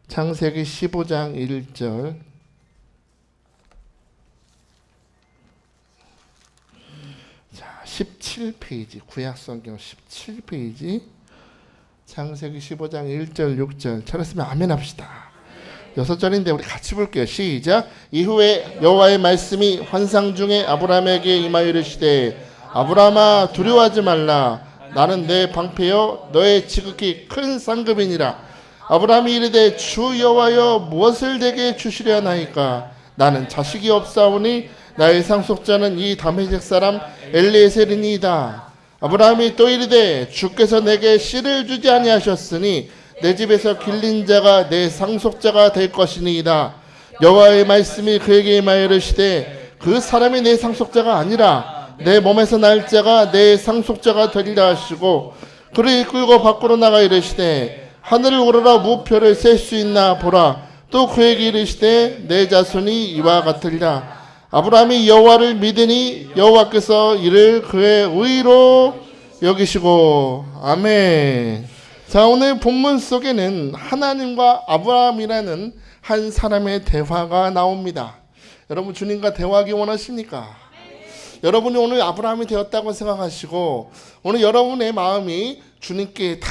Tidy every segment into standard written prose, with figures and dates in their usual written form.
창세기 15장 1절. 자, 17페이지, 구약성경 17페이지. 창세기 15장 1절 6절. 찾았으면 아멘 합시다. 6절인데 우리 같이 볼게요. 시작. 이후에 여호와의 말씀이 환상 중에 아브라함에게 임하여 이르시되 아브라함아 두려워하지 말라. 나는 내 방패여 너의 지극히 큰 상급이니라. 아브라함이 이르되 주 여호와여 무엇을 내게 주시려 하나이까. 나는 자식이 없사오니 나의 상속자는 이 다메섹 사람 엘리에셀이니이다. 아브라함이 또 이르되 주께서 내게 씨를 주지 아니하셨으니 내 집에서 길린 자가 내 상속자가 될 것이니이다. 여호와의 말씀이 그에게 임하여 이르시되 그 사람이 내 상속자가 아니라 내 몸에서 날 자가 내 상속자가 되리라 하시고 그를 이끌고 밖으로 나가 이르시되 하늘을 오르라 무표를 셀 수 있나 보라. 또 그에게 이르시되 내 자손이 이와 같으리라. 아브라함이 여호와를 믿으니 여호와께서 이를 그의 의로 여기시고. 아멘. 자, 오늘 본문 속에는 하나님과 아브라함이라는 한 사람의 대화가 나옵니다. 여러분 주님과 대화하기 원하십니까? 여러분이 오늘 아브라함이 되었다고 생각하시고 오늘 여러분의 마음이 주님께 다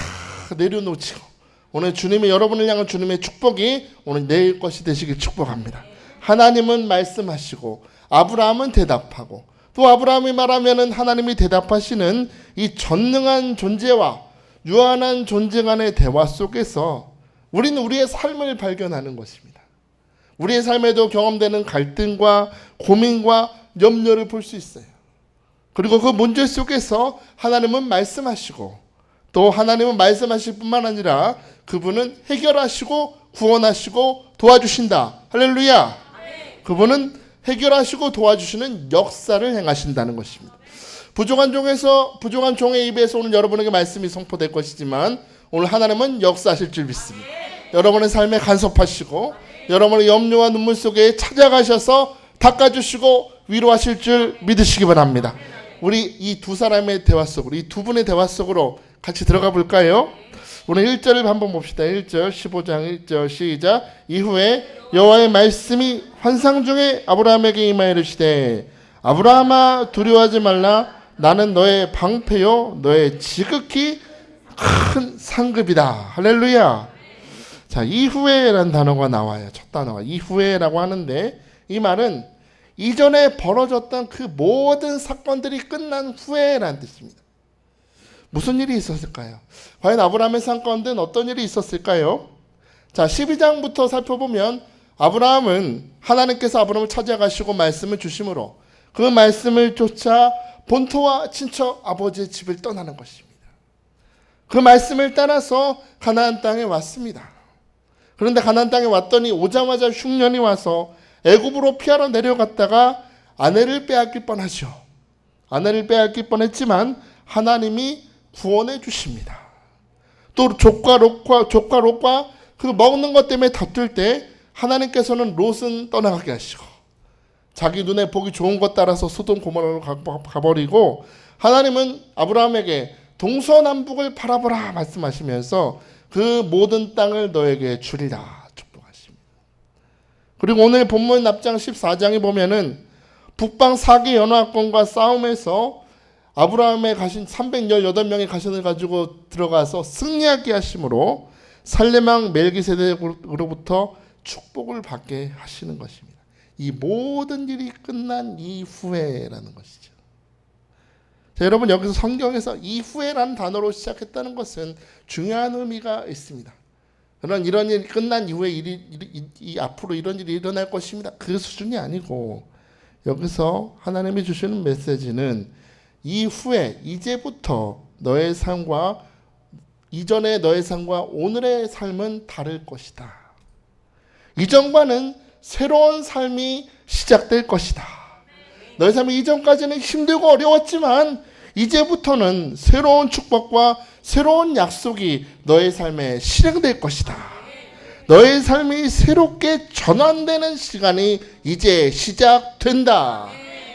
내려놓으시고 오늘 주님의 여러분을 향한 주님의 축복이 오늘 내일 것이 되시길 축복합니다. 하나님은 말씀하시고 아브라함은 대답하고 또 아브라함이 말하면은 하나님이 대답하시는 이 전능한 존재와 유한한 존재 간의 대화 속에서 우리는 우리의 삶을 발견하는 것입니다. 우리의 삶에도 경험되는 갈등과 고민과 염려를 볼 수 있어요. 그리고 그 문제 속에서 하나님은 말씀하시고 또 하나님은 말씀하실 뿐만 아니라 그분은 해결하시고 구원하시고 도와주신다. 할렐루야. 그분은 해결하시고 도와주시는 역사를 행하신다는 것입니다. 부족한 종의 입에서 오늘 여러분에게 말씀이 선포될 것이지만 오늘 하나님은 역사하실 줄 믿습니다. 여러분의 삶에 간섭하시고 여러분의 염려와 눈물 속에 찾아가셔서 닦아주시고 위로하실 줄 믿으시기 바랍니다. 우리 이 두 사람의 대화 속으로, 이 두 분의 대화 속으로 같이 들어가 볼까요? 오늘 1절을 한번 봅시다. 1절 15장 1절 시작. 이후에 여호와의 말씀이 환상 중에 아브라함에게 임하여 이르시되 아브라함아 두려워하지 말라. 나는 너의 방패요 너의 지극히 큰 상급이다. 할렐루야. 자, 이후에라는 단어가 나와요. 첫 단어가 이후에라고 하는데 이 말은 이전에 벌어졌던 그 모든 사건들이 끝난 후에라는 뜻입니다. 무슨 일이 있었을까요? 과연 아브라함의 사건은 어떤 일이 있었을까요? 자, 12장부터 살펴보면 아브라함은 하나님께서 아브라함을 찾아가시고 말씀을 주심으로 그 말씀을 쫓아 본토와 친척 아버지의 집을 떠나는 것입니다. 그 말씀을 따라서 가나안 땅에 왔습니다. 그런데 가나안 땅에 왔더니 오자마자 흉년이 와서 애굽으로 피하러 내려갔다가 아내를 빼앗길 뻔하죠. 아내를 빼앗길 뻔했지만 하나님이 구원해 주십니다. 또 족과 롯과 그 먹는 것 때문에 다툴 때 하나님께서는 롯은 떠나가게 하시고 자기 눈에 보기 좋은 것 따라서 소돔 고모라로 가버리고 하나님은 아브라함에게 동서남북을 바라보라 말씀하시면서 그 모든 땅을 너에게 주리라 축복하십니다. 그리고 오늘 본문 납장 14장에 보면은 북방 4개 연합군과 싸움에서 아브라함의 가신 318명의 가신을 가지고 들어가서 승리하게 하심으로 살레망 멜기세덱으로부터 축복을 받게 하시는 것입니다. 이 모든 일이 끝난 이후에라는 것이죠. 자, 여러분 여기서 성경에서 이후에라는 단어로 시작했다는 것은 중요한 의미가 있습니다. 그런 이런 일이 끝난 이후에 앞으로 이런 일이 일어날 것입니다. 그 수준이 아니고 여기서 하나님이 주시는 메시지는 이후에 이제부터 너의 삶과 이전의 너의 삶과 오늘의 삶은 다를 것이다. 이전과는 새로운 삶이 시작될 것이다. 너의 삶이 이전까지는 힘들고 어려웠지만 이제부터는 새로운 축복과 새로운 약속이 너의 삶에 실행될 것이다. 너의 삶이 새롭게 전환되는 시간이 이제 시작된다.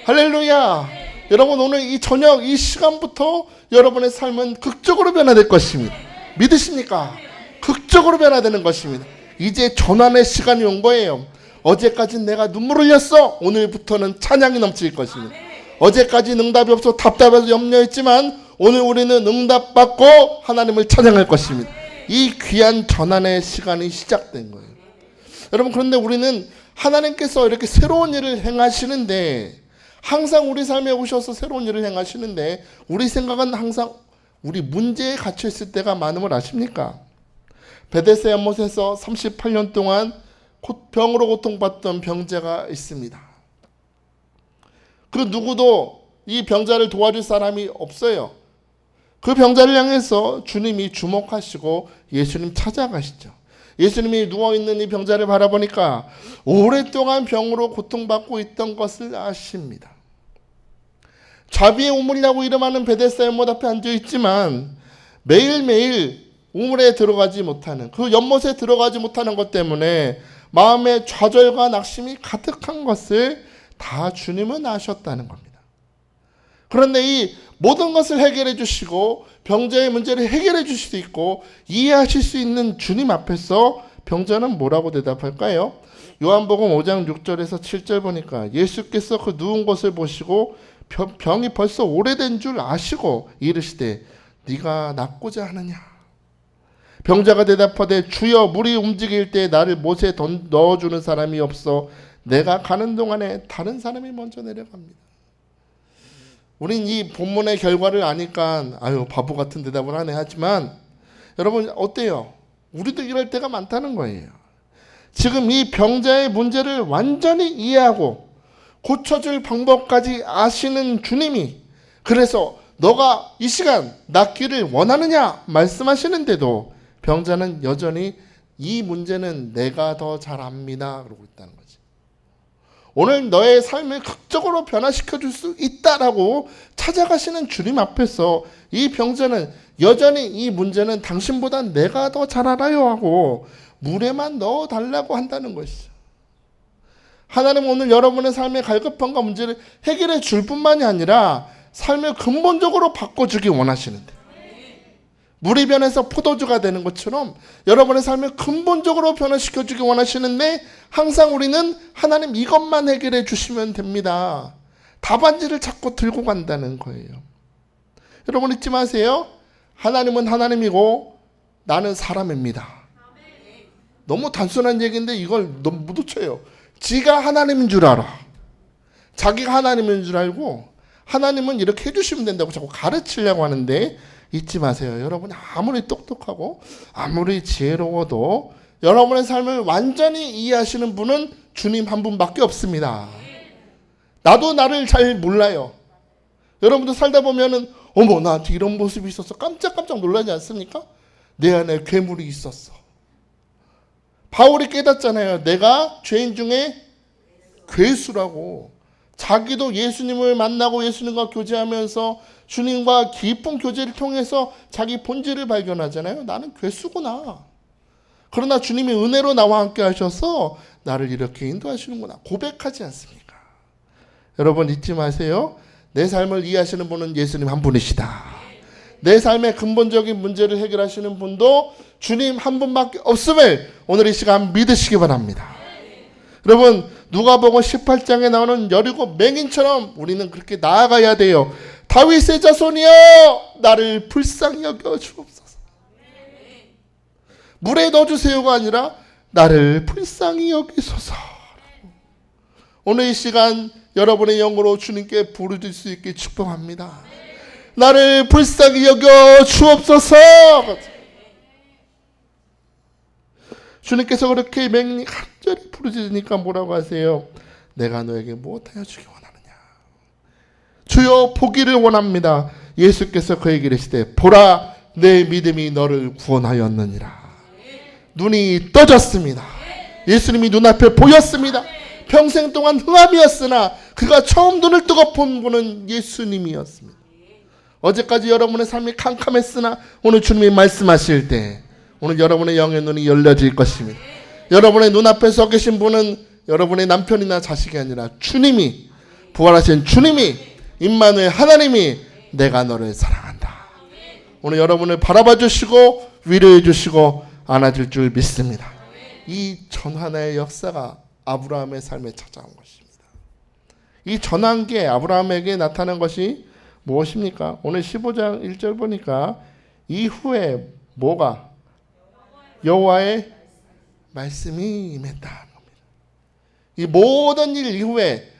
할렐루야. 여러분 오늘 이 저녁 이 시간부터 여러분의 삶은 극적으로 변화될 것입니다. 믿으십니까? 극적으로 변화되는 것입니다. 이제 전환의 시간이 온 거예요. 어제까지는 내가 눈물을 흘렸어. 오늘부터는 찬양이 넘칠 것입니다. 어제까지 응답이 없어 답답해서 염려했지만 오늘 우리는 응답받고 하나님을 찬양할 것입니다. 이 귀한 전환의 시간이 시작된 거예요. 여러분, 그런데 우리는 하나님께서 이렇게 새로운 일을 행하시는데, 항상 우리 삶에 오셔서 새로운 일을 행하시는데 우리 생각은 항상 우리 문제에 갇혀 있을 때가 많음을 아십니까? 베데스다 연못에서 38년 동안 병으로 고통받던 병자가 있습니다. 그 누구도 이 병자를 도와줄 사람이 없어요. 그 병자를 향해서 주님이 주목하시고 예수님 찾아가시죠. 예수님이 누워있는 이 병자를 바라보니까 오랫동안 병으로 고통받고 있던 것을 아십니다. 자비의 우물이라고 이름하는 베데스다 연못 앞에 앉아있지만 매일매일 우물에 들어가지 못하는, 그 연못에 들어가지 못하는 것 때문에 마음의 좌절과 낙심이 가득한 것을 다 주님은 아셨다는 겁니다. 그런데 이 모든 것을 해결해 주시고 병자의 문제를 해결해 주실 수 있고 이해하실 수 있는 주님 앞에서 병자는 뭐라고 대답할까요? 요한복음 5장 6절에서 7절 보니까 예수께서 그 누운 것을 보시고 병이 벌써 오래된 줄 아시고 이르시되 네가 낫고자 하느냐? 병자가 대답하되 주여, 물이 움직일 때 나를 못에 넣어주는 사람이 없어 내가 가는 동안에 다른 사람이 먼저 내려갑니다. 우린 이 본문의 결과를 아니까 아유 바보 같은 대답을 하네 하지만 여러분 어때요? 우리도 이럴 때가 많다는 거예요. 지금 이 병자의 문제를 완전히 이해하고 고쳐줄 방법까지 아시는 주님이, 그래서 너가 이 시간 낫기를 원하느냐 말씀하시는데도 병자는 여전히 이 문제는 내가 더 잘 압니다 그러고 있다는 거지. 오늘 너의 삶을 극적으로 변화시켜 줄 수 있다라고 찾아가시는 주님 앞에서 이 병자는 여전히 이 문제는 당신보다 내가 더 잘 알아요 하고 물에만 넣어달라고 한다는 것이죠. 하나님은 오늘 여러분의 삶의 갈급함과 문제를 해결해 줄 뿐만이 아니라 삶을 근본적으로 바꿔주기 원하시는데, 물이 변해서 포도주가 되는 것처럼 여러분의 삶을 근본적으로 변화시켜주기 원하시는데 항상 우리는 하나님 이것만 해결해 주시면 됩니다. 답안지를 자꾸 들고 간다는 거예요. 여러분 잊지 마세요. 하나님은 하나님이고 나는 사람입니다. 너무 단순한 얘기인데 이걸 너무 못 놓쳐요. 지가 하나님인 줄 알아. 자기가 하나님인 줄 알고 하나님은 이렇게 해주시면 된다고 자꾸 가르치려고 하는데 잊지 마세요. 여러분이 아무리 똑똑하고 아무리 지혜로워도 여러분의 삶을 완전히 이해하시는 분은 주님 한 분밖에 없습니다. 나도 나를 잘 몰라요. 여러분도 살다 보면은 어머 나한테 이런 모습이 있었어 깜짝깜짝 놀라지 않습니까? 내 안에 괴물이 있었어. 바울이 깨닫잖아요. 내가 죄인 중에 괴수라고. 자기도 예수님을 만나고 예수님과 교제하면서 주님과 깊은 교제를 통해서 자기 본질을 발견하잖아요. 나는 괴수구나. 그러나 주님이 은혜로 나와 함께 하셔서 나를 이렇게 인도하시는구나. 고백하지 않습니까? 여러분 잊지 마세요. 내 삶을 이해하시는 분은 예수님 한 분이시다. 내 삶의 근본적인 문제를 해결하시는 분도 주님 한 분밖에 없음을 오늘 이 시간 믿으시기 바랍니다. 여러분 누가복음 18장에 나오는 여리고 맹인처럼 우리는 그렇게 나아가야 돼요. 다윗의 자손이여 나를 불쌍히 여겨 주옵소서. 물에 넣어주세요가 아니라 나를 불쌍히 여기소서. 오늘 이 시간 여러분의 영으로 주님께 부르실 수 있게 축복합니다. 나를 불쌍히 여겨 주옵소서. 주님께서 그렇게 맹인이 간절히 부르짖으니까 뭐라고 하세요? 내가 너에게 무엇하여 주기 원하느냐? 주여 보기를 원합니다. 예수께서 그에게 이르시되 보라 내 믿음이 너를 구원하였느니라. 눈이 떠졌습니다. 예수님이 눈앞에 보였습니다. 평생 동안 흥함이었으나 그가 처음 눈을 뜨고 본 분은 예수님이었습니다. 어제까지 여러분의 삶이 캄캄했으나 오늘 주님이 말씀하실 때 오늘 여러분의 영의 눈이 열려질 것입니다. 여러분의 눈앞에 서 계신 분은 여러분의 남편이나 자식이 아니라 주님이, 부활하신 주님이, 임마누엘 하나님이 내가 너를 사랑한다. 오늘 여러분을 바라봐 주시고 위로해 주시고 안아줄 줄 믿습니다. 이 전환의 역사가 아브라함의 삶에 찾아온 것입니다. 이 전환기에 아브라함에게 나타난 것이 무엇입니까? 오늘 15장 1절 보니까 이후에 뭐가? 여호와의 말씀이 임했다는 겁니다. 이 모든 일 이후에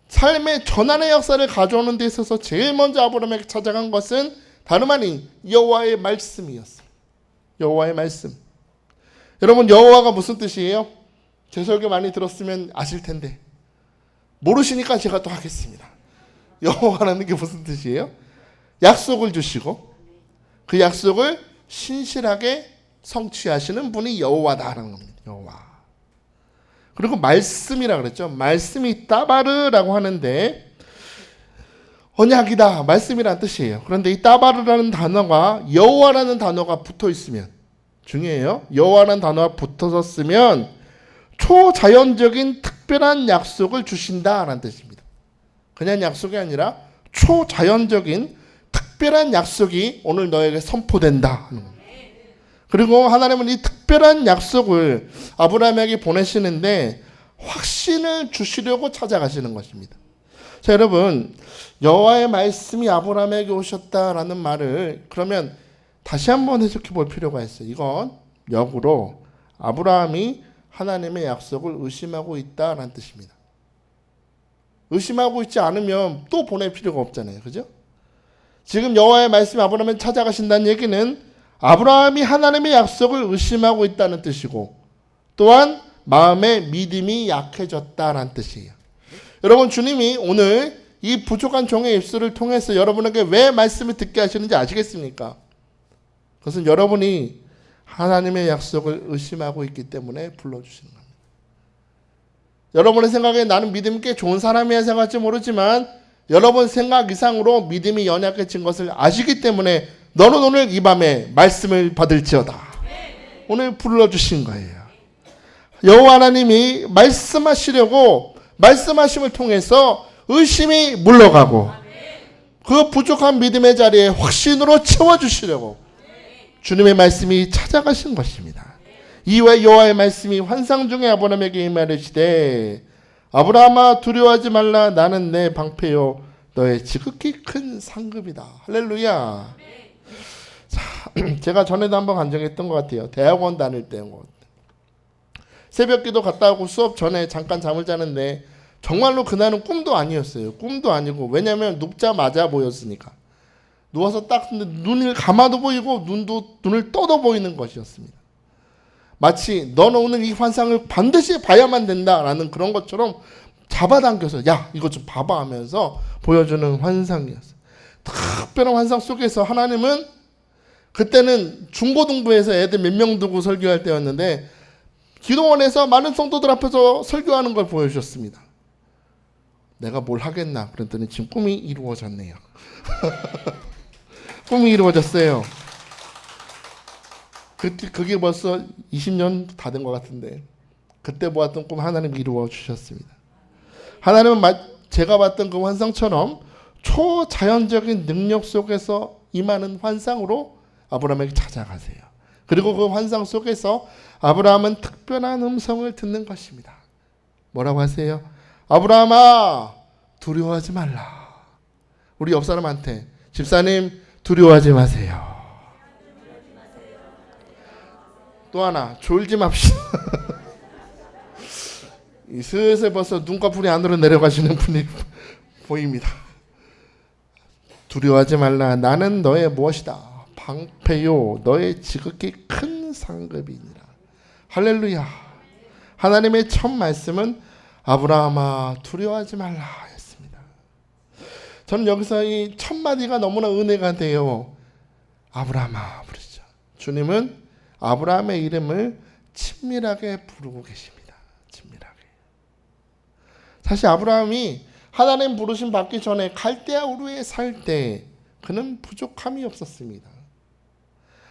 삶의 전환의 역사를 가져오는 데 있어서 제일 먼저 아브라함에게 찾아간 것은 다름 아닌 여호와의 말씀이었어요. 여호와의 말씀. 여러분, 여호와가 무슨 뜻이에요? 제 설교 많이 들었으면 아실 텐데 모르시니까 제가 또 하겠습니다. 여호와라는 게 무슨 뜻이에요? 약속을 주시고 그 약속을 신실하게 성취하시는 분이 여호와다라는 겁니다. 여호와. 그리고 말씀이라 그랬죠. 말씀이 따바르라고 하는데 언약이다, 말씀이라는 뜻이에요. 그런데 이 따바르라는 단어가 여호와라는 단어가 붙어 있으면, 중요해요. 여호와라는 단어가 붙어서 쓰면 초자연적인 특별한 약속을 주신다라는 뜻입니다. 그냥 약속이 아니라 초자연적인 특별한 약속이 오늘 너에게 선포된다. 그리고 하나님은 이 특별한 약속을 아브라함에게 보내시는데 확신을 주시려고 찾아가시는 것입니다. 자, 여러분, 여호와의 말씀이 아브라함에게 오셨다라는 말을 그러면 다시 한번 해석해 볼 필요가 있어요. 이건 역으로 아브라함이 하나님의 약속을 의심하고 있다라는 뜻입니다. 의심하고 있지 않으면 또 보낼 필요가 없잖아요. 그죠? 지금 여호와의 말씀이 아브라함을 찾아가신다는 얘기는 아브라함이 하나님의 약속을 의심하고 있다는 뜻이고 또한 마음의 믿음이 약해졌다라는 뜻이에요. 여러분, 주님이 오늘 이 부족한 종의 입술을 통해서 여러분에게 왜 말씀을 듣게 하시는지 아시겠습니까? 그것은 여러분이 하나님의 약속을 의심하고 있기 때문에 불러주시는 겁니다. 여러분의 생각에 나는 믿음이 꽤 좋은 사람이야 생각할지 모르지만 여러분 생각 이상으로 믿음이 연약해진 것을 아시기 때문에 너는 오늘 이 밤에 말씀을 받을지어다. 오늘 불러주신 거예요. 여호와 하나님이 말씀하시려고 말씀하심을 통해서 의심이 물러가고 그 부족한 믿음의 자리에 확신으로 채워주시려고 주님의 말씀이 찾아가신 것입니다. 이후에 여호와의 말씀이 환상 중에 아브라함에게 임하시되 아브라함아 두려워하지 말라. 나는 내 방패요 너의 지극히 큰 상급이다. 할렐루야. 자, 제가 전에도 한번 간증했던 것 같아요. 대학원 다닐 때 새벽기도 갔다 오고 수업 전에 잠깐 잠을 자는데 정말로 그날은 꿈도 아니었어요. 꿈도 아니고, 왜냐하면 눕자마자 보였으니까. 누워서 딱 눈을 감아도 보이고 눈을 떠도 보이는 것이었습니다. 마치 너는 오늘 이 환상을 반드시 봐야만 된다라는 그런 것처럼 잡아당겨서 야 이거 좀 봐봐 하면서 보여주는 환상이었어요. 특별한 환상 속에서 하나님은, 그때는 중고등부에서 애들 몇 명 두고 설교할 때였는데 기도원에서 많은 성도들 앞에서 설교하는 걸 보여주셨습니다. 내가 뭘 하겠나 그랬더니 지금 꿈이 이루어졌네요. 꿈이 이루어졌어요. 그게 벌써 20년 다 된 것 같은데 그때 보았던 꿈 하나님이 이루어 주셨습니다. 하나님은 제가 봤던 그 환상처럼 초자연적인 능력 속에서 임하는 환상으로 아브라함에게 찾아가세요. 그리고 그 환상 속에서 아브라함은 특별한 음성을 듣는 것입니다. 뭐라고 하세요? 아브라함아 두려워하지 말라. 우리 옆 사람한테 집사님 두려워하지 마세요. 또 하나 졸지 맙시다. 슬슬 벌써 눈꺼풀이 안으로 내려가시는 분이 보입니다. 두려워하지 말라. 나는 너의 무엇이다. 방패요 너의 지극히 큰 상급이니라. 할렐루야. 하나님의 첫 말씀은 아브라함아 두려워하지 말라 였습니다. 저는 여기서 이 첫 마디가 너무나 은혜가 돼요. 아브라함아 부르시죠. 주님은 아브라함의 이름을 친밀하게 부르고 계십니다. 친밀하게. 사실 아브라함이 하나님 부르심 받기 전에 갈대아 우르에 살 때 그는 부족함이 없었습니다.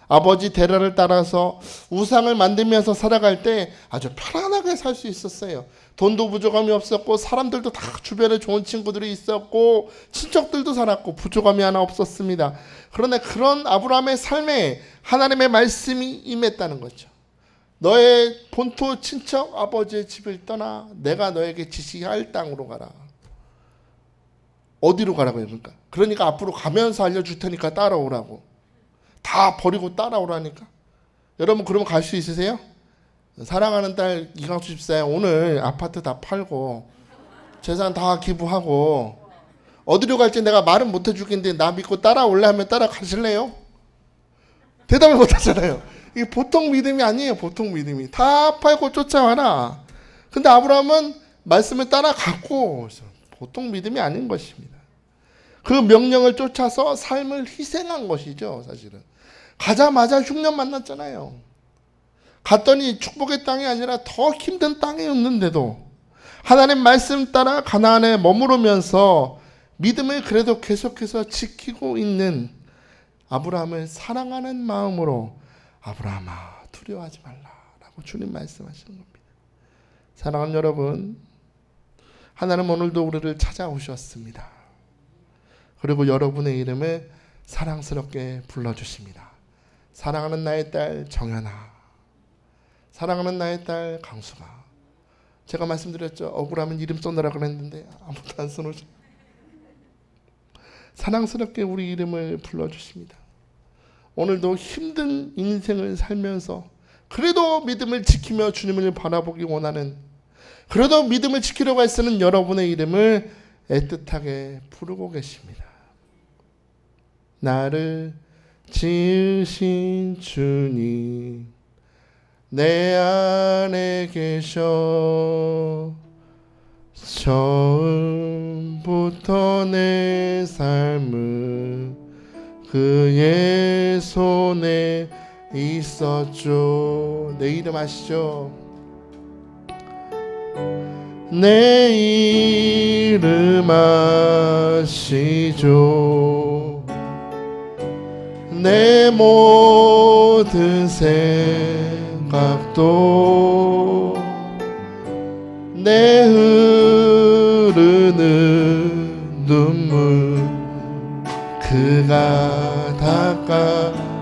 아버지 데라를 따라서 우상을 만들면서 살아갈 때 아주 편안하게 살 수 있었어요. 돈도 부족함이 없었고 사람들도 다 주변에 좋은 친구들이 있었고 친척들도 살았고 부족함이 하나 없었습니다. 그런데 그런 아브라함의 삶에 하나님의 말씀이 임했다는 거죠. 너의 본토 친척 아버지의 집을 떠나 내가 너에게 지시할 땅으로 가라. 어디로 가라고요? 그러니까 앞으로 가면서 알려줄 테니까 따라오라고. 다 버리고 따라오라니까. 여러분 그러면 갈 수 있으세요? 사랑하는 딸 이강수 집사야, 오늘 아파트 다 팔고 재산 다 기부하고 어디로 갈지 내가 말은 못 해주겠는데 나 믿고 따라올래 하면 따라가실래요? 대답을 못 하잖아요. 이게 보통 믿음이 아니에요. 보통 믿음이. 다 팔고 쫓아와라. 근데 아브라함은 말씀을 따라갔고 보통 믿음이 아닌 것입니다. 그 명령을 쫓아서 삶을 희생한 것이죠. 사실은 가자마자 흉년 만났잖아요. 갔더니 축복의 땅이 아니라 더 힘든 땅이었는데도 하나님 말씀 따라 가나안에 머무르면서 믿음을 그래도 계속해서 지키고 있는 아브라함을 사랑하는 마음으로 아브라함아 두려워하지 말라라고 주님 말씀하시는 겁니다. 사랑하는 여러분, 하나님 오늘도 우리를 찾아오셨습니다. 그리고 여러분의 이름을 사랑스럽게 불러주십니다. 사랑하는 나의 딸 정연아, 사랑하는 나의 딸 강수가. 제가 말씀드렸죠. 억울하면 이름 써놓으라 그랬는데 아무도 안 써놓으죠. 사랑스럽게 우리 이름을 불러주십니다. 오늘도 힘든 인생을 살면서 그래도 믿음을 지키며 주님을 바라보기 원하는, 그래도 믿음을 지키려고 애쓰는 여러분의 이름을 애틋하게 부르고 계십니다. 나를 지으신 주님 내 안에 계셔. 처음부터 내 삶은 그의 손에 있었죠. 내 이름 아시죠? 내 이름 아시죠? 내 모든 생각도 내 흐르는 눈물 그가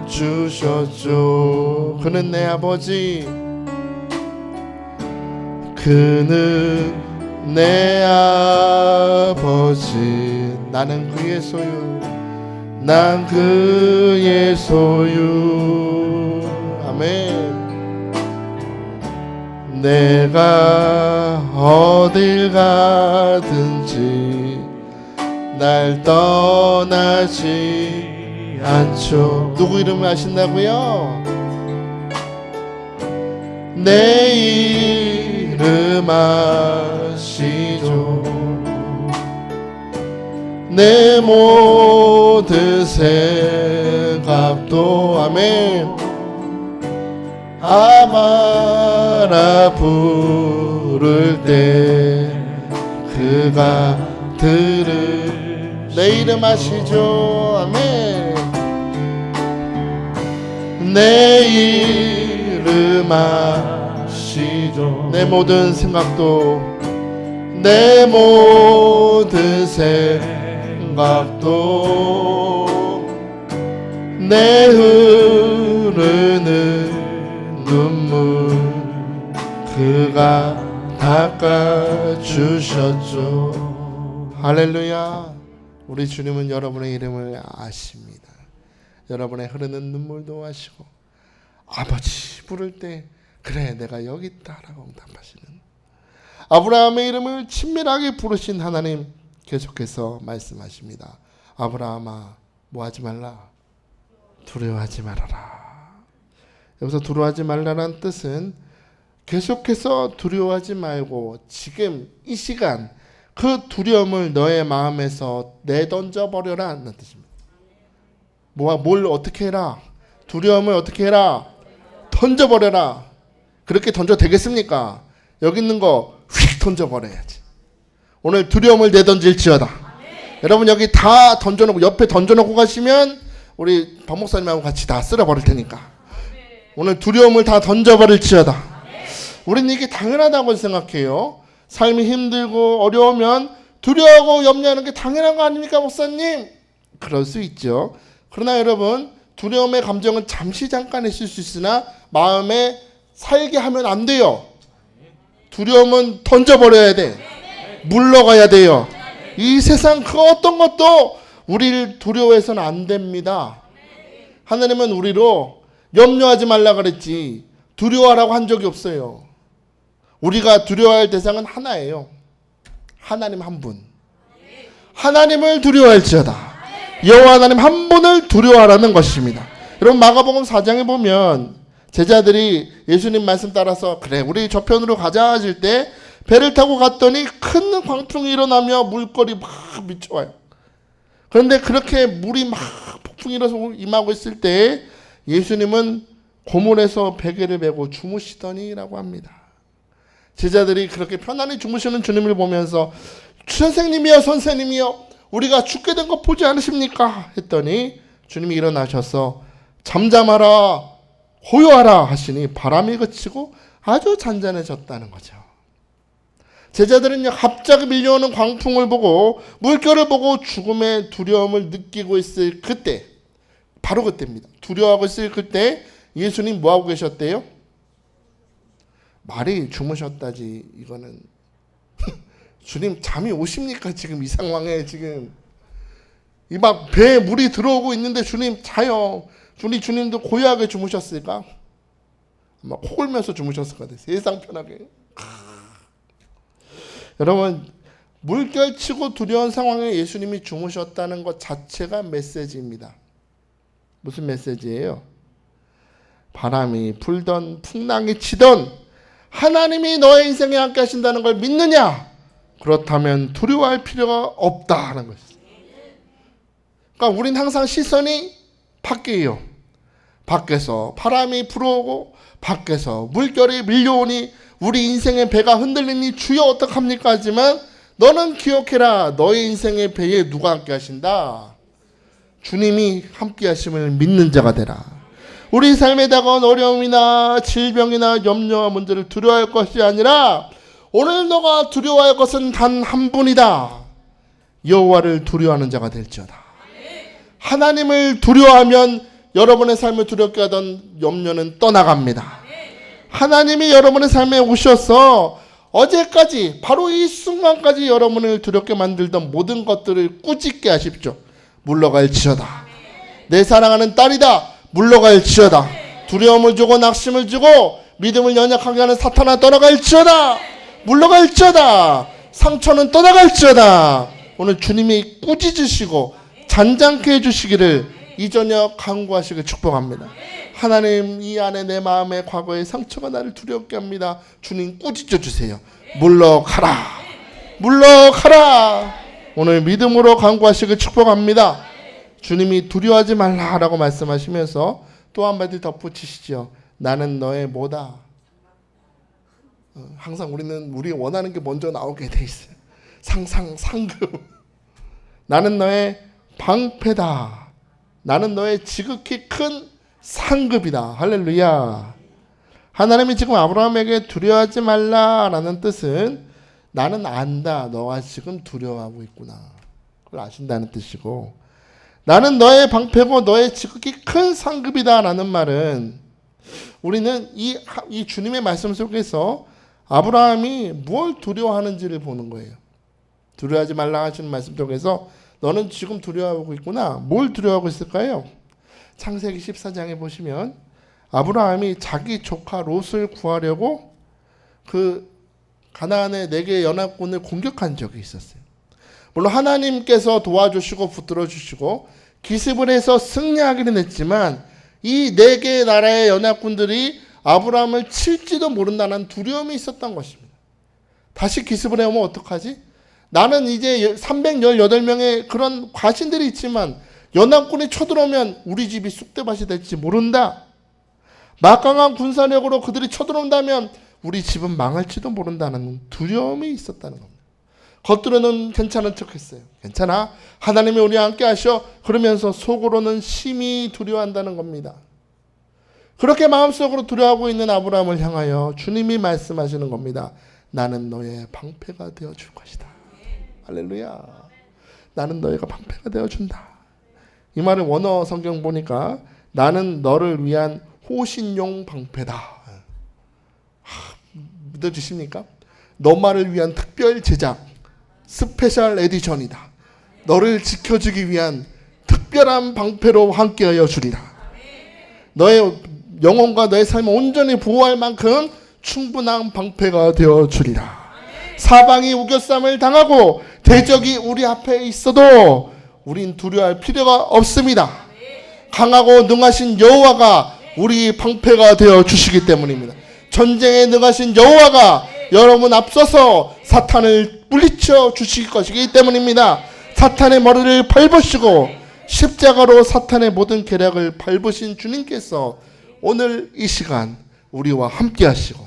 닦아주셨죠. 그는 내 아버지, 그는 내 아버지. 나는 그의 소유, 난 그의 소유. 아멘. 내가 어딜 가든지 날 떠나지 않죠. 누구 이름을 아신다고요? 내 이름 아시죠? 내 모든 생각도 아멘. 아마라 부를 때 그가 들을 내 이름 아시죠? 아멘. 내 이름 아시죠? 내 모든 생각도 내 모든 생각도 내 흐르는 눈물 그가 닦아주셨죠. 할렐루야. 우리 주님은 여러분의 이름을 아십니다. 여러분의 흐르는 눈물도 아시고 아버지 부를 때 그래 내가 여기 있다라고 응답하시는 아브라함의 이름을 친밀하게 부르신 하나님 계속해서 말씀하십니다. 아브라함아 뭐하지 말라? 두려워하지 말아라. 여기서 두려워하지 말라는 뜻은 계속해서 두려워하지 말고 지금 이 시간 그 두려움을 너의 마음에서 내던져 버려라 하는 뜻입니다. 뭘 어떻게 해라? 두려움을 어떻게 해라? 던져버려라. 그렇게 던져 되겠습니까? 여기 있는 거 휙 던져버려야지. 오늘 두려움을 내던질지어다. 여러분 여기 다 던져놓고 옆에 던져놓고 가시면 우리 박 목사님하고 같이 다 쓸어버릴 테니까 오늘 두려움을 다 던져버릴지어다. 우리는 이게 당연하다고 생각해요. 삶이 힘들고 어려우면 두려워하고 염려하는 게 당연한 거 아닙니까 목사님? 그럴 수 있죠. 그러나 여러분 두려움의 감정은 잠시 잠깐 있을 수 있으나 마음에 살게 하면 안 돼요. 두려움은 던져버려야 돼. 물러가야 돼요. 이 세상 그 어떤 것도 우리를 두려워해서는 안 됩니다. 하나님은 우리로 염려하지 말라 그랬지 두려워하라고 한 적이 없어요. 우리가 두려워할 대상은 하나예요. 하나님 한 분. 하나님을 두려워할지어다. 여호와 하나님 한 분을 두려워하라는 것입니다. 여러분 마가복음 4장에 보면 제자들이 예수님 말씀 따라서 그래 우리 저편으로 가자 하실 때 배를 타고 갔더니 큰 광풍이 일어나며 물결이 막 미쳐와요. 그런데 그렇게 물이 막 폭풍이 일어서 임하고 있을 때 예수님은 고물에서 베개를 메고 주무시더니라고 합니다. 제자들이 그렇게 편안히 주무시는 주님을 보면서 선생님이여 선생님이여 우리가 죽게 된 거 보지 않으십니까? 했더니 주님이 일어나셔서 잠잠하라 고요하라 하시니 바람이 그치고 아주 잔잔해졌다는 거죠. 제자들은요 갑자기 밀려오는 광풍을 보고 물결을 보고 죽음의 두려움을 느끼고 있을 그때 바로 그때입니다. 두려워하고 있을 그때 예수님 뭐하고 계셨대요? 말이 주무셨다지 이거는 주님 잠이 오십니까? 지금 이 상황에 지금 이 막 배에 물이 들어오고 있는데 주님 자요. 주님도 고요하게 주무셨을까? 아마 코 골면서 주무셨을 것 같아요. 세상 편하게. 여러분 물결치고 두려운 상황에 예수님이 주무셨다는 것 자체가 메시지입니다. 무슨 메시지예요? 바람이 불던 풍랑이 치던 하나님이 너의 인생에 함께 하신다는 걸 믿느냐? 그렇다면 두려워할 필요가 없다는 것이죠. 그러니까 우린 항상 시선이 밖이에요. 밖에서 바람이 불어오고 밖에서 물결이 밀려오니 우리 인생의 배가 흔들리니 주여 어떡합니까? 하지만 너는 기억해라. 너의 인생의 배에 누가 함께 하신다? 주님이 함께 하심을 믿는 자가 되라. 우리 삶에 다가온 어려움이나 질병이나 염려와 문제를 두려워할 것이 아니라 오늘 너가 두려워할 것은 단 한 분이다. 여호와를 두려워하는 자가 될지어다. 하나님을 두려워하면 여러분의 삶을 두렵게 하던 염려는 떠나갑니다. 하나님이 여러분의 삶에 오셔서 어제까지 바로 이 순간까지 여러분을 두렵게 만들던 모든 것들을 꾸짖게 하십시오. 물러갈지어다. 내 사랑하는 딸이다. 물러갈지어다. 두려움을 주고 낙심을 주고 믿음을 연약하게 하는 사탄아 떠나갈지어다. 물러갈지어다. 상처는 떠나갈지어다. 오늘 주님이 꾸짖으시고 잔잔케 해주시기를 이 저녁 간구하시길 축복합니다. 하나님 이 안에 내 마음의 과거의 상처가 나를 두렵게 합니다. 주님 꾸짖어 주세요. 물러가라. 물러가라. 오늘 믿음으로 간구하시길 축복합니다. 주님이 두려워하지 말라라고 말씀하시면서 또 한마디 덧붙이시죠. 나는 너의 뭐다. 항상 우리 원하는 게 먼저 나오게 돼 있어요. 상급. 나는 너의 방패다. 나는 너의 지극히 큰 상급이다. 할렐루야. 하나님이 지금 아브라함에게 두려워하지 말라라는 뜻은 나는 안다. 너가 지금 두려워하고 있구나. 그걸 아신다는 뜻이고 나는 너의 방패고 너의 지극히 큰 상급이다 라는 말은 우리는 이 주님의 말씀 속에서 아브라함이 뭘 두려워하는지를 보는 거예요. 두려워하지 말라 하시는 말씀 속에서 너는 지금 두려워하고 있구나. 뭘 두려워하고 있을까요? 창세기 14장에 보시면 아브라함이 자기 조카 롯을 구하려고 그 가나안의 4개의 연합군을 공격한 적이 있었어요. 물론 하나님께서 도와주시고 붙들어 주시고 기습을 해서 승리하기는 했지만 이 4개의 나라의 연합군들이 아브라함을 칠지도 모른다는 두려움이 있었던 것입니다. 다시 기습을 해오면 어떡하지? 나는 이제 318명의 그런 과신들이 있지만 연합군이 쳐들어오면 우리 집이 쑥대밭이 될지 모른다. 막강한 군사력으로 그들이 쳐들어온다면 우리 집은 망할지도 모른다는 두려움이 있었다는 겁니다. 겉으로는 괜찮은 척했어요. 괜찮아. 하나님이 우리와 함께 하셔. 그러면서 속으로는 심히 두려워한다는 겁니다. 그렇게 마음속으로 두려워하고 있는 아브라함을 향하여 주님이 말씀하시는 겁니다. 나는 너의 방패가 되어줄 것이다. 할렐루야. 나는 너희가 방패가 되어준다. 이 말을 원어 성경 보니까 나는 너를 위한 호신용 방패다. 믿어주십니까? 너만을 위한 특별 제작 스페셜 에디션이다. 너를 지켜주기 위한 특별한 방패로 함께하여 주리라. 너의 영혼과 너의 삶을 온전히 보호할 만큼 충분한 방패가 되어 주리라. 사방이 우겨쌈을 당하고 대적이 우리 앞에 있어도 우린 두려워할 필요가 없습니다. 강하고 능하신 여호와가 우리 방패가 되어 주시기 때문입니다. 전쟁에 능하신 여호와가 여러분 앞서서 사탄을 물리쳐 주실 것이기 때문입니다. 사탄의 머리를 밟으시고 십자가로 사탄의 모든 계략을 밟으신 주님께서 오늘 이 시간 우리와 함께 하시고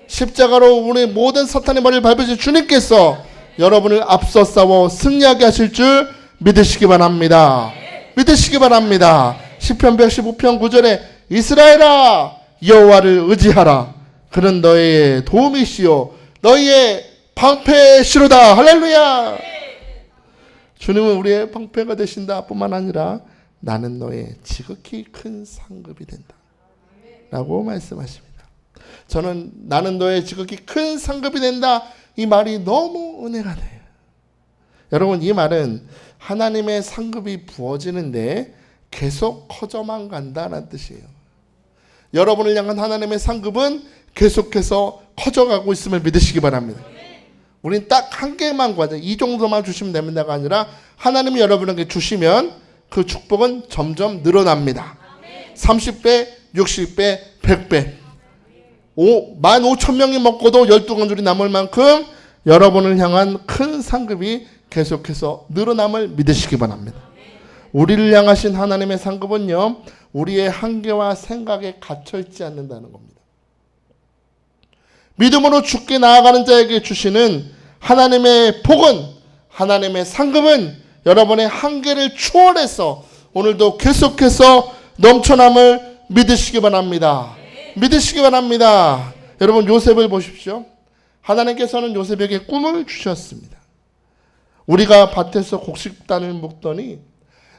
십자가로 우리 모든 사탄의 머리를 밟으신 주님께서 여러분을 앞서 싸워 승리하게 하실 줄 믿으시기 바랍니다. 믿으시기 바랍니다. 시편 115편 9절에 이스라엘아 여호와를 의지하라. 그는 너의 도움이시요 너희의 방패시로다. 할렐루야. 주님은 우리의 방패가 되신다 뿐만 아니라 나는 너의 지극히 큰 상급이 된다 라고 말씀하십니다. 저는 나는 너의 지극히 큰 상급이 된다 이 말이 너무 은혜가 돼요. 여러분 이 말은 하나님의 상급이 부어지는데 계속 커져만 간다는 뜻이에요. 여러분을 향한 하나님의 상급은 계속해서 커져가고 있음을 믿으시기 바랍니다. 우린 딱 한 개만 구하자. 이 정도만 주시면 됩니다가 아니라 하나님이 여러분에게 주시면 그 축복은 점점 늘어납니다. 30배, 60배, 100배. 15,000명이 먹고도 12광줄이 남을 만큼 여러분을 향한 큰 상급이 계속해서 늘어남을 믿으시기 바랍니다. 우리를 향하신 하나님의 상급은요, 우리의 한계와 생각에 갇혀있지 않는다는 겁니다. 믿음으로 죽게 나아가는 자에게 주시는 하나님의 복은, 하나님의 상급은 여러분의 한계를 초월해서 오늘도 계속해서 넘쳐남을 믿으시기 바랍니다. 믿으시기 바랍니다. 여러분 요셉을 보십시오. 하나님께서는 요셉에게 꿈을 주셨습니다. 우리가 밭에서 곡식단을 묶더니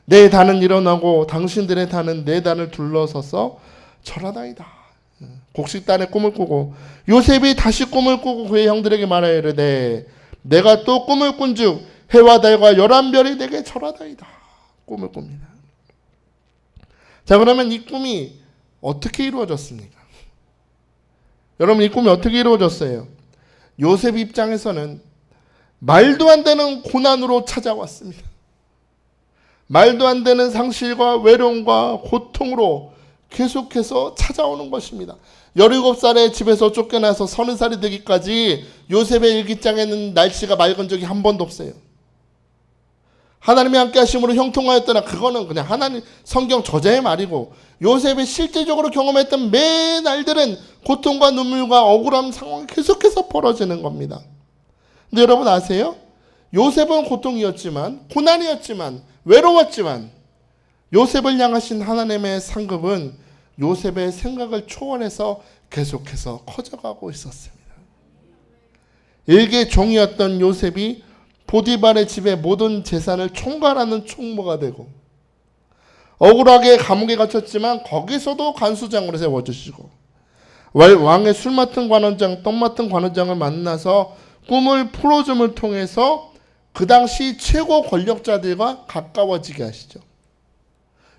내 단은 일어나고 당신들의 단은 내 단을 둘러서서 절하다이다. 곡식단의 꿈을 꾸고 요셉이 다시 꿈을 꾸고 그의 형들에게 말하여 이르되 내가 또 꿈을 꾼즉 해와 달과 11별이 내게 절하다이다. 꿈을 꿉니다. 자, 그러면 이 꿈이 어떻게 이루어졌습니까? 여러분 이 꿈이 어떻게 이루어졌어요? 요셉 입장에서는 말도 안 되는 고난으로 찾아왔습니다. 말도 안 되는 상실과 외로움과 고통으로 계속해서 찾아오는 것입니다. 17살에 집에서 쫓겨나서 30살이 되기까지 요셉의 일기장에는 날씨가 맑은 적이 한 번도 없어요. 하나님이 함께 하심으로 형통하였더나 그거는 그냥 하나님 성경 저자의 말이고 요셉이 실제적으로 경험했던 매 날들은 고통과 눈물과 억울한 상황이 계속해서 벌어지는 겁니다. 근데 여러분 아세요? 요셉은 고통이었지만 고난이었지만 외로웠지만 요셉을 향하신 하나님의 상급은 요셉의 생각을 초월해서 계속해서 커져가고 있었습니다. 일개 종이었던 요셉이 보디발의 집의 모든 재산을 총괄하는 총무가 되고 억울하게 감옥에 갇혔지만 거기서도 간수장으로 세워주시고 왕의 술 맡은 관원장, 떡 맡은 관원장을 만나서 꿈을 풀어줌을 통해서 그 당시 최고 권력자들과 가까워지게 하시죠.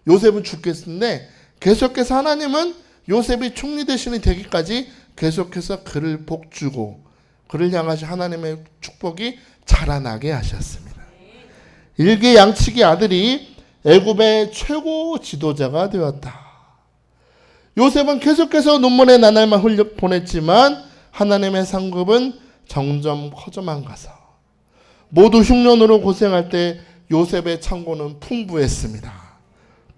요셉은 죽겠는데 계속해서 하나님은 요셉이 총리 대신이 되기까지 계속해서 그를 복주고 그를 향하신 하나님의 축복이 자라나게 하셨습니다. 일개 양측의 아들이 애굽의 최고 지도자가 되었다. 요셉은 계속해서 눈물의 나날만 보냈지만 하나님의 상급은 점점 커져만 가서 모두 흉년으로 고생할 때 요셉의 창고는 풍부했습니다.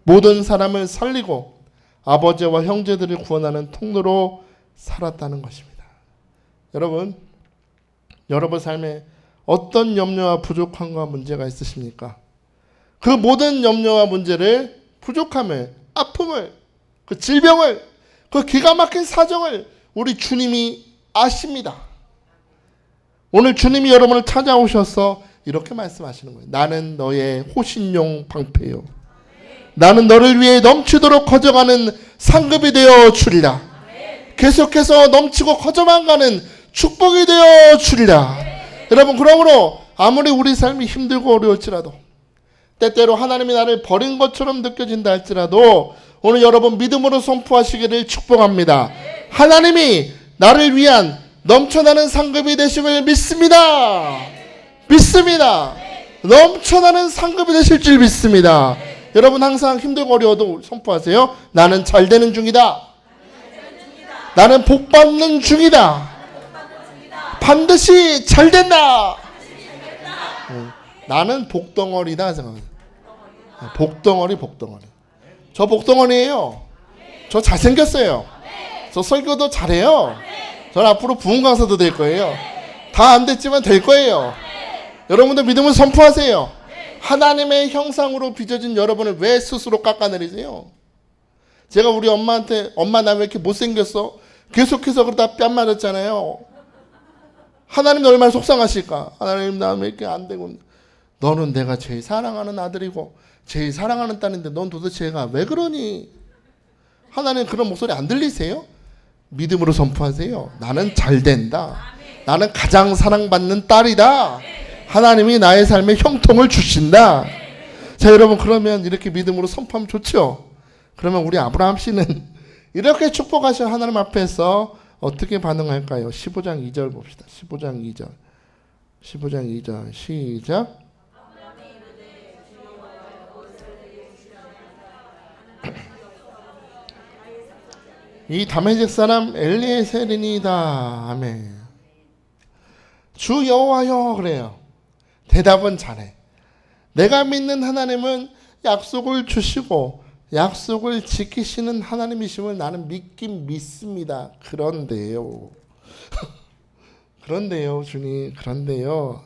모든 사람을 살리고 아버지와 형제들을 구원하는 통로로 살았다는 것입니다. 여러분 삶에 어떤 염려와 부족함과 문제가 있으십니까? 그 모든 염려와 문제를, 부족함을, 아픔을, 그 질병을, 그 기가 막힌 사정을 우리 주님이 아십니다. 오늘 주님이 여러분을 찾아오셔서 이렇게 말씀하시는 거예요. 나는 너의 호신용 방패요. 나는 너를 위해 넘치도록 커져가는 상급이 되어 주리라. 계속해서 넘치고 커져만 가는 축복이 되어 주리라. 여러분, 그러므로 아무리 우리 삶이 힘들고 어려울지라도, 때때로 하나님이 나를 버린 것처럼 느껴진다 할지라도 오늘 여러분 믿음으로 선포하시기를 축복합니다. 하나님이 나를 위한 넘쳐나는 상급이 되심을 믿습니다. 믿습니다. 넘쳐나는 상급이 되실 줄 믿습니다. 여러분, 항상 힘들고 어려워도 선포하세요. 나는 잘 되는 중이다. 나는 복 받는 중이다. 반드시 잘 된다. 나는 복덩어리다. 복덩어리. 저 복덩어리예요. 저 잘생겼어요. 저 설교도 잘해요. 저는 앞으로 부흥 강사도 될 거예요. 다 안 됐지만 될 거예요. 여러분들 믿음을 선포하세요. 하나님의 형상으로 빚어진 여러분을 왜 스스로 깎아내리세요? 제가 우리 엄마한테 엄마 나 왜 이렇게 못생겼어? 계속해서 그러다 뺨 맞았잖아요. 하나님 얼마나 속상하실까? 하나님 나 왜 이렇게 안 되고, 너는 내가 제일 사랑하는 아들이고 제일 사랑하는 딸인데 넌 도대체 왜 그러니? 하나님 그런 목소리 안 들리세요? 믿음으로 선포하세요. 나는 잘 된다. 나는 가장 사랑받는 딸이다. 하나님이 나의 삶에 형통을 주신다. 자, 여러분, 그러면 이렇게 믿음으로 선포하면 좋죠? 그러면 우리 아브라함 씨는 이렇게 축복하신 하나님 앞에서 어떻게 반응할까요? 15장 2절 봅시다. 15장 2절 시작. 이 다메섹 사람 엘리에셀이니이다. 아멘. 주 여호와여 그래요. 대답은 잘해. 내가 믿는 하나님은 약속을 주시고 약속을 지키시는 하나님이심을 나는 믿긴 믿습니다. 그런데요. 그런데요, 주님. 그런데요.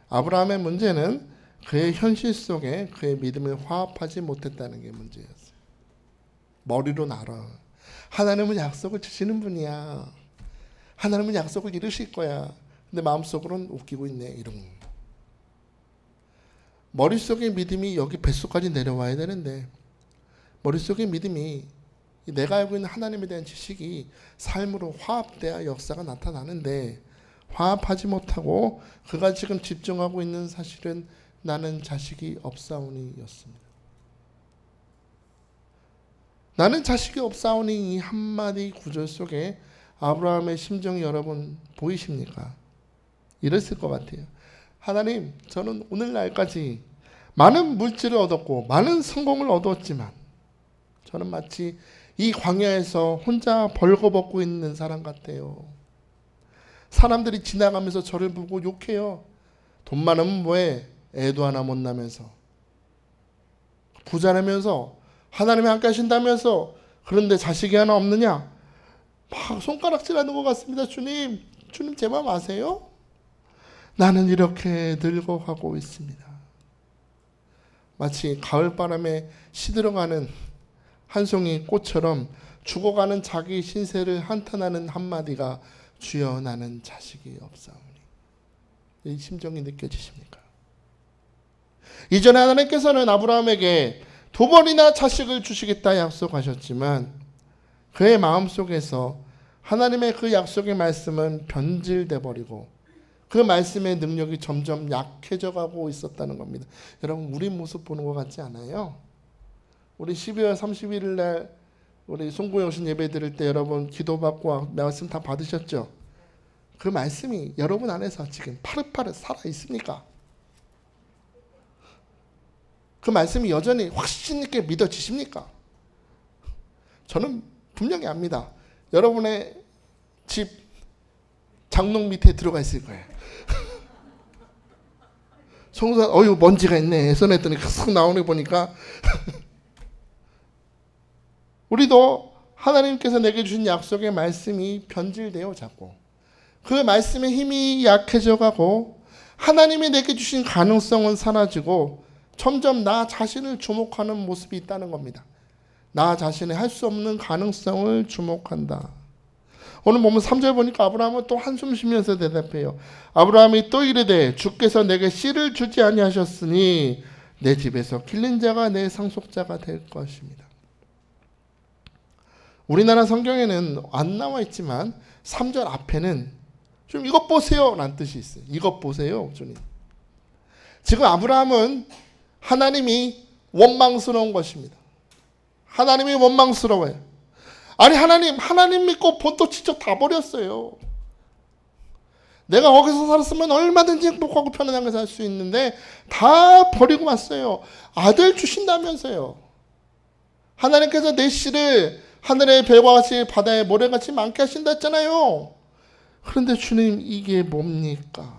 아브라함의 문제는 그의 현실 속에 그의 믿음을 화합하지 못했다는 게 문제였어요. 머리로는 알아. 하나님은 약속을 주시는 분이야. 하나님은 약속을 이루실 거야. 근데 마음속으로는 웃기고 있네. 이런 거. 머릿속의 믿음이 여기 뱃속까지 내려와야 되는데 머릿속의 믿음이 내가 알고 있는 하나님에 대한 지식이 삶으로 화합돼야 역사가 나타나는데 화합하지 못하고 그가 지금 집중하고 있는 사실은 나는 자식이 없사오니였습니다. 나는 자식이 없사오니 이 한마디 구절 속에 아브라함의 심정이 여러분 보이십니까? 이랬을 것 같아요. 하나님, 저는 오늘날까지 많은 물질을 얻었고 많은 성공을 얻었지만 저는 마치 이 광야에서 혼자 벌거벗고 있는 사람 같아요. 사람들이 지나가면서 저를 보고 욕해요. 돈 많으면 뭐해? 애도 하나 못 나면서. 부자라면서 하나님이 함께 하신다면서 그런데 자식이 하나 없느냐? 막 손가락질하는 것 같습니다. 주님, 주님 제 마음 아세요? 나는 이렇게 늙어가고 있습니다. 마치 가을바람에 시들어가는 한 송이 꽃처럼 죽어가는 자기 신세를 한탄하는 한마디가 주여 나는 자식이 없사오니. 이 심정이 느껴지십니까? 이전에 하나님께서는 아브라함에게 2번이나 자식을 주시겠다 약속하셨지만 그의 마음속에서 하나님의 그 약속의 말씀은 변질돼 버리고 그 말씀의 능력이 점점 약해져 가고 있었다는 겁니다. 여러분, 우리 모습 보는 것 같지 않아요? 우리 12월 31일 날 우리 송구영신 예배 드릴 때 여러분 기도받고 말씀 다 받으셨죠? 그 말씀이 여러분 안에서 지금 파릇파릇 살아 있습니까? 그 말씀이 여전히 확신 있게 믿어지십니까? 저는 분명히 압니다. 여러분의 집 장롱 밑에 들어가 있을 거예요. 청소한 어휴 먼지가 있네 손했더니 쓱 나오는 거 보니까 우리도 하나님께서 내게 주신 약속의 말씀이 변질되어 자꾸 그 말씀의 힘이 약해져 가고 하나님이 내게 주신 가능성은 사라지고 점점 나 자신을 주목하는 모습이 있다는 겁니다. 나 자신의 할 수 없는 가능성을 주목한다. 오늘 보면 3절 보니까 아브라함은 또 한숨 쉬면서 대답해요. 아브라함이 또 이르되 주께서 내게 씨를 주지 아니하셨으니 내 집에서 길른 자가 내 상속자가 될 것입니다. 우리나라 성경에는 안 나와 있지만 3절 앞에는 좀 이것 보세요 라는 뜻이 있어요. 이것 보세요 주님. 지금 아브라함은 하나님이 원망스러운 것입니다. 하나님이 원망스러워요. 아니 하나님 믿고 본토 직접 다 버렸어요. 내가 거기서 살았으면 얼마든지 행복하고 편안하게 살 수 있는데 다 버리고 왔어요. 아들 주신다면서요. 하나님께서 내 씨를 하늘의 별과 같이 바다의 모래같이 많게 하신다 했잖아요. 그런데 주님 이게 뭡니까?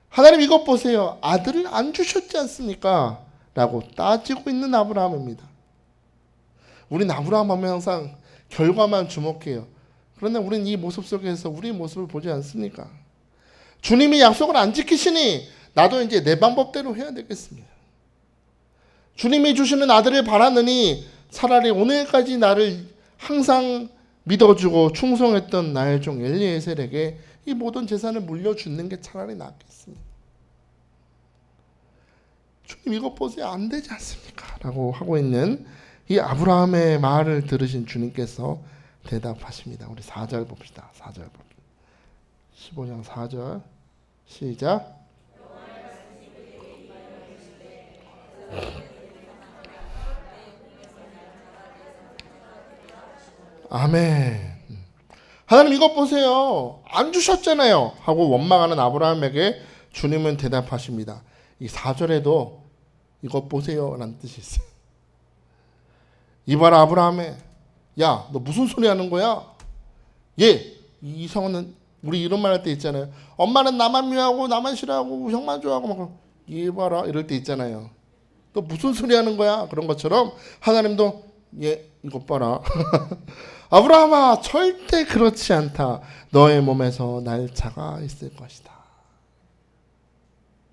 하나님 이것 보세요. 아들을 안 주셨지 않습니까? 라고 따지고 있는 아브라함입니다. 우린 아브라함 하면 항상 결과만 주목해요. 그런데 우리는 이 모습 속에서 우리 모습을 보지 않습니까? 주님이 약속을 안 지키시니 나도 이제 내 방법대로 해야 되겠습니다. 주님이 주시는 아들을 바라느니 차라리 오늘까지 나를 항상 믿어주고 충성했던 나의 종 엘리에셀에게 이 모든 재산을 물려주는 게 차라리 낫겠습니다. 주님 이것 보세요. 안 되지 않습니까? 라고 하고 있는 이 아브라함의 말을 들으신 주님께서 대답하십니다. 우리 4절 봅시다. 4절 봅시다. 15장 4절 시작. 아멘. 하나님 이것 보세요. 안 주셨잖아요. 하고 원망하는 아브라함에게 주님은 대답하십니다. 이 4절에도 이것 보세요 라는 뜻이 있어요. 이봐라 아브라함에, 야 너 무슨 소리 하는 거야? 이 성은 우리 이런 말 할 때 있잖아요. 엄마는 나만 미워하고 나만 싫어하고 형만 좋아하고 막 이봐라 이럴 때 있잖아요. 너 무슨 소리 하는 거야? 그런 것처럼 하나님도 이것 봐라. 아브라함아 절대 그렇지 않다. 너의 몸에서 날짜가 있을 것이다.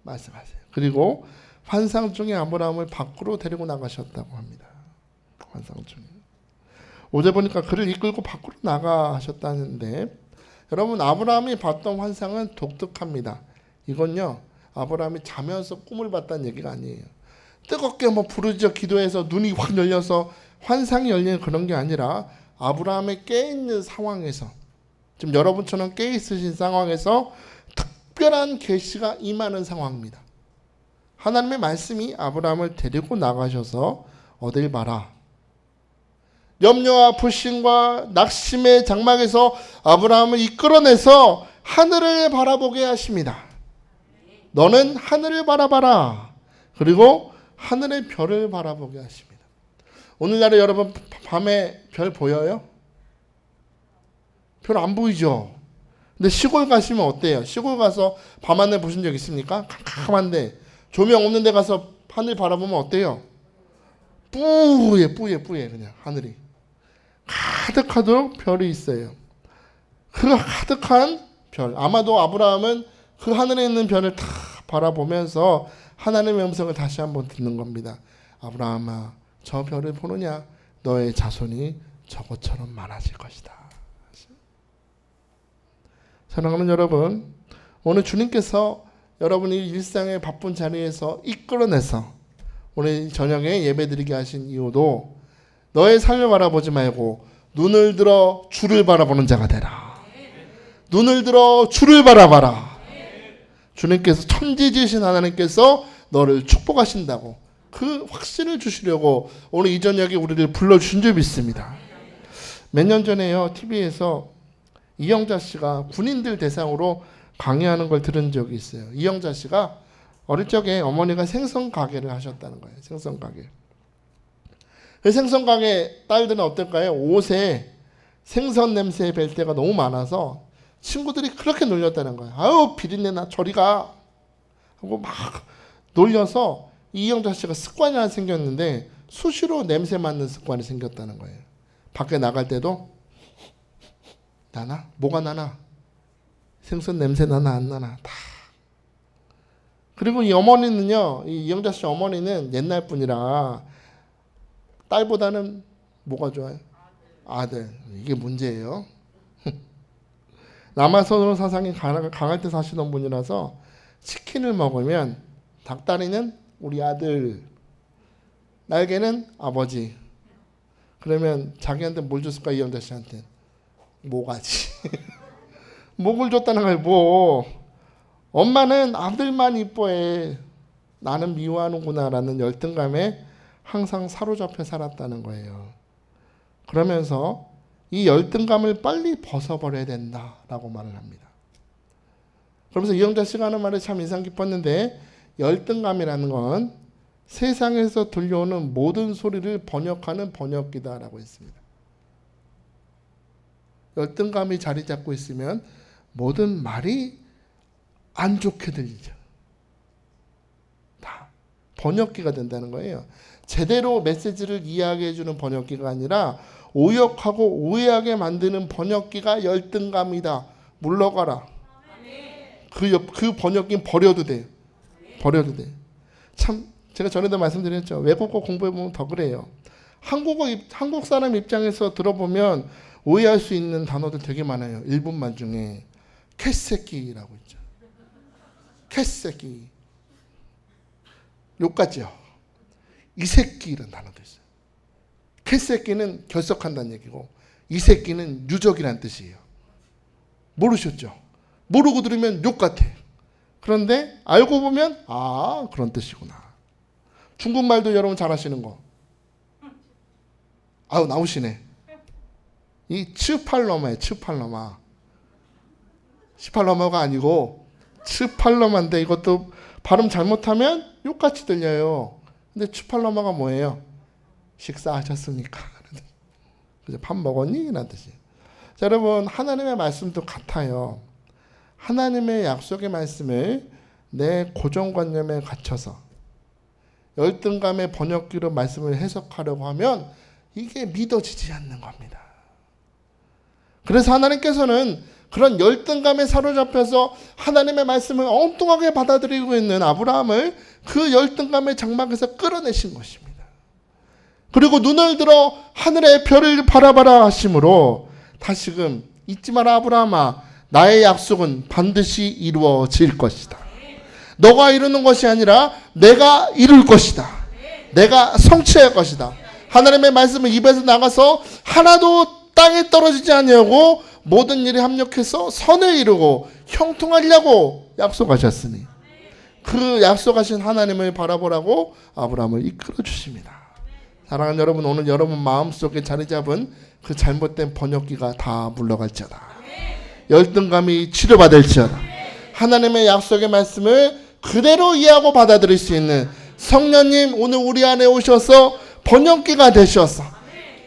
말씀하세요. 그리고 환상 중에 아브라함을 밖으로 데리고 나가셨다고 합니다. 환상 중에. 어제 보니까 그를 이끌고 밖으로 나가셨다는데 여러분 아브라함이 봤던 환상은 독특합니다. 이건요 아브라함이 자면서 꿈을 봤다는 얘기가 아니에요. 뜨겁게 부르짖어 기도해서 눈이 확 열려서 환상이 열리는 그런 게 아니라 아브라함이 깨있는 상황에서 지금 여러분처럼 깨있으신 상황에서 특별한 계시가 임하는 상황입니다. 하나님의 말씀이 아브라함을 데리고 나가셔서 어딜 봐라. 염려와 불신과 낙심의 장막에서 아브라함을 이끌어내서 하늘을 바라보게 하십니다. 너는 하늘을 바라봐라. 그리고 하늘의 별을 바라보게 하십니다. 오늘날에 여러분 밤에 별 보여요? 별 안 보이죠? 근데 시골 가시면 어때요? 시골 가서 밤하늘 보신 적 있습니까? 캄캄한데 조명 없는 데 가서 하늘 바라보면 어때요? 뿌예 그냥 하늘이. 가득하도록 별이 있어요. 그 가득한 별. 아마도 아브라함은 그 하늘에 있는 별을 다 바라보면서 하나님의 음성을 다시 한번 듣는 겁니다. 아브라함아, 저 별을 보느냐? 너의 자손이 저것처럼 많아질 것이다. 사랑하는 여러분, 오늘 주님께서 여러분이 일상의 바쁜 자리에서 이끌어내서 오늘 저녁에 예배드리게 하신 이유도 너의 삶을 바라보지 말고 눈을 들어 주를 바라보는 자가 되라. 눈을 들어 주를 바라봐라. 주님께서 천지지으신 하나님께서 너를 축복하신다고 그 확신을 주시려고 오늘 이 저녁에 우리를 불러주신 줄 믿습니다. 몇 년 전에요 TV에서 이영자 씨가 군인들 대상으로 강의하는 걸 들은 적이 있어요. 이영자 씨가 어릴 적에 어머니가 생선 가게를 하셨다는 거예요. 생선 가게. 그 생선 가게 딸들은 어떨까요? 옷에 생선 냄새 뵐 때가 너무 많아서 친구들이 그렇게 놀렸다는 거예요. 아유 비린내 나 저리 가 하고 막 놀려서 이영자 씨가 습관이 하나 생겼는데 수시로 냄새 맡는 습관이 생겼다는 거예요. 밖에 나갈 때도 나나? 뭐가 나나? 생선 냄새 나나 안 나나? 다. 그리고 이 어머니는요, 이 이영자 씨 어머니는 옛날 분이라 딸보다는 뭐가 좋아요? 아들. 이게 문제예요. 남아선으로 사상이 강할 때 사시던 분이라서 치킨을 먹으면 닭다리는 우리 아들, 날개는 아버지. 그러면 자기한테 뭘 줬을까? 이영자 씨한테 모가지. 목을 줬다는 거예요. 뭐 엄마는 아들만 이뻐해. 나는 미워하는구나라는 열등감에 항상 사로잡혀 살았다는 거예요. 그러면서 이 열등감을 빨리 벗어버려야 된다라고 말을 합니다. 그러면서 이영자 씨가 하는 말이 참 인상 깊었는데, 열등감이라는 건 세상에서 들려오는 모든 소리를 번역하는 번역기다라고 했습니다. 열등감이 자리 잡고 있으면 모든 말이 안 좋게 들리죠. 다 번역기가 된다는 거예요. 제대로 메시지를 이해하게 해주는 번역기가 아니라 오역하고 오해하게 만드는 번역기가 열등감이다. 물러가라. 그 번역기는 버려도 돼요. 버려도 돼요. 참 제가 전에도 말씀드렸죠. 외국어 공부해보면 더 그래요. 한국 사람 입장에서 들어보면 오해할 수 있는 단어들 되게 많아요. 일본말 중에 캐새끼라고 있죠. 캐새끼. 욕같죠. 이 새끼라는 단어도 있어요. 캐새끼는 결석한다는 얘기고, 이 새끼는 유적이라는 뜻이에요. 모르셨죠? 모르고 들으면 욕 같아. 그런데 알고 보면 그런 뜻이구나. 중국말도 여러분 잘 아시는 거. 나오시네. 이 츠팔로마예요. 츠팔로마. 시팔로마가 아니고 츠팔로마인데, 이것도 발음 잘못하면 욕같이 들려요. 근데 츠팔로마가 뭐예요? 식사하셨습니까? 그죠? 밥 먹었니? 라는 뜻이에요. 자, 여러분, 하나님의 말씀도 같아요. 하나님의 약속의 말씀을 내 고정관념에 갇혀서 열등감의 번역기로 말씀을 해석하려고 하면 이게 믿어지지 않는 겁니다. 그래서 하나님께서는 그런 열등감에 사로잡혀서 하나님의 말씀을 엉뚱하게 받아들이고 있는 아브라함을 그 열등감의 장막에서 끌어내신 것입니다. 그리고 눈을 들어 하늘의 별을 바라봐라 하심으로, 다시금 잊지 마라 아브라함아, 나의 약속은 반드시 이루어질 것이다. 너가 이루는 것이 아니라 내가 이룰 것이다. 내가 성취할 것이다. 하나님의 말씀은 입에서 나가서 하나도 땅에 떨어지지 아니하고 모든 일에 합력해서 선을 이루고 형통하려고 약속하셨으니, 그 약속하신 하나님을 바라보라고 아브라함을 이끌어 주십니다. 사랑하는 여러분, 오늘 여러분 마음속에 자리 잡은 그 잘못된 번역기가 다 물러갈지어다. 열등감이 치료받을지어다. 하나님의 약속의 말씀을 그대로 이해하고 받아들일 수 있는 성령님 오늘 우리 안에 오셔서 번역기가 되셔서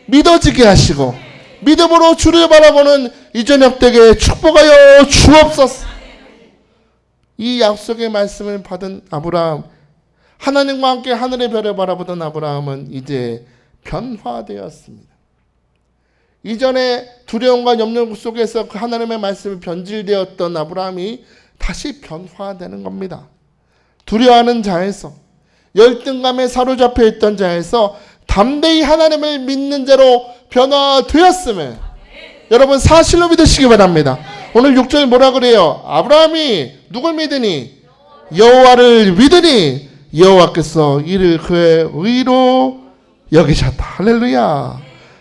믿어지게 하시고 믿음으로 주를 바라보는 이 저녁 되게 축복하여 주옵소서. 이 약속의 말씀을 받은 아브라함, 하나님과 함께 하늘의 별을 바라보던 아브라함은 이제 변화되었습니다. 이전에 두려움과 염려 속에서 그 하나님의 말씀이 변질되었던 아브라함이 다시 변화되는 겁니다. 두려워하는 자에서, 열등감에 사로잡혀 있던 자에서 담대히 하나님을 믿는 자로 변화되었음을 여러분 사실로 믿으시기 바랍니다. 오늘 6절 뭐라 그래요? 아브라함이 누굴 믿으니? 여호와를 믿으니 여호와께서 이를 그의 의로 여기셨다. 할렐루야.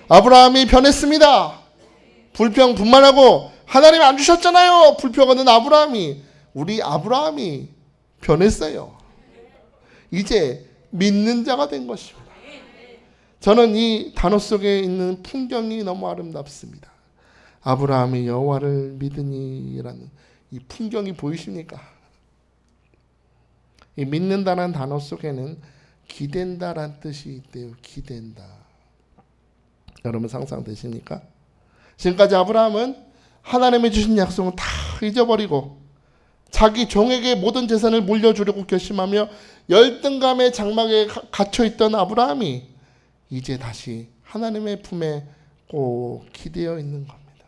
아브라함이 변했습니다. 불평 분만하고 하나님 안 주셨잖아요. 불평하는 우리 아브라함이 변했어요. 이제 믿는 자가 된 것입니다. 저는 이 단어 속에 있는 풍경이 너무 아름답습니다. 아브라함이 여호와를 믿으니라는 이 풍경이 보이십니까? 이 믿는다는 단어 속에는 기댄다라는 뜻이 있대요. 기댄다. 여러분 상상되십니까? 지금까지 아브라함은 하나님이 주신 약속은 다 잊어버리고 자기 종에게 모든 재산을 물려주려고 결심하며 열등감의 장막에 갇혀있던 아브라함이 이제 다시 하나님의 품에 꼭 기대어 있는 겁니다.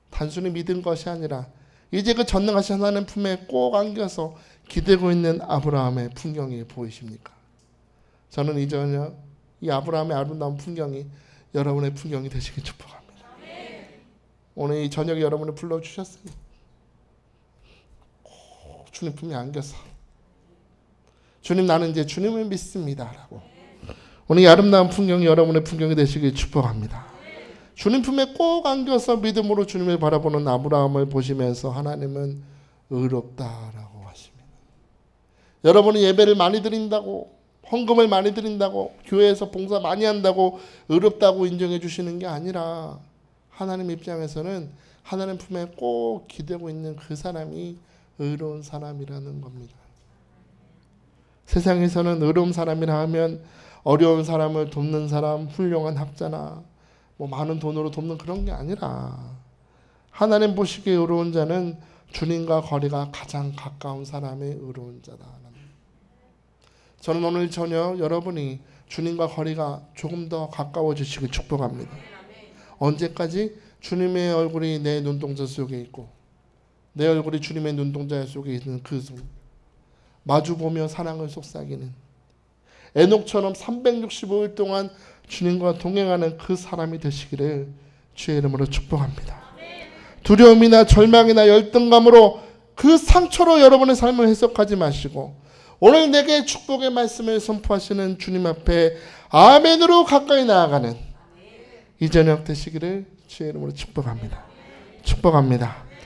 단순히 믿은 것이 아니라 이제 그 전능하신 하나님 품에 꼭 안겨서 기대고 있는 아브라함의 풍경이 보이십니까? 저는 이 저녁 이 아브라함의 아름다운 풍경이 여러분의 풍경이 되시길 축복합니다. 오늘 이 저녁에 여러분을 불러주셨어요. 꼭 주님 품에 안겨서 주님 나는 이제 주님을 믿습니다 라고 오늘 이 아름다운 풍경이 여러분의 풍경이 되시길 축복합니다. 주님 품에 꼭 안겨서 믿음으로 주님을 바라보는 아브라함을 보시면서 하나님은 의롭다라고 하십니다. 여러분이 예배를 많이 드린다고, 헌금을 많이 드린다고, 교회에서 봉사 많이 한다고 의롭다고 인정해 주시는 게 아니라 하나님 입장에서는 하나님 품에 꼭 기대고 있는 그 사람이 의로운 사람이라는 겁니다. 세상에서는 의로운 사람이라 하면 어려운 사람을 돕는 사람, 훌륭한 학자나 뭐 많은 돈으로 돕는 그런 게 아니라 하나님 보시기에 의로운 자는 주님과 거리가 가장 가까운 사람의 의로운 자다. 저는 오늘 저녁 여러분이 주님과 거리가 조금 더 가까워지시길 축복합니다. 언제까지? 주님의 얼굴이 내 눈동자 속에 있고 내 얼굴이 주님의 눈동자 속에 있는 그 순간 마주보며 사랑을 속삭이는 에녹처럼 365일 동안 주님과 동행하는 그 사람이 되시기를 주의 이름으로 축복합니다. 두려움이나 절망이나 열등감으로 그 상처로 여러분의 삶을 해석하지 마시고 오늘 내게 축복의 말씀을 선포하시는 주님 앞에 아멘으로 가까이 나아가는 이 저녁 되시기를 주의 이름으로 축복합니다. 축복합니다.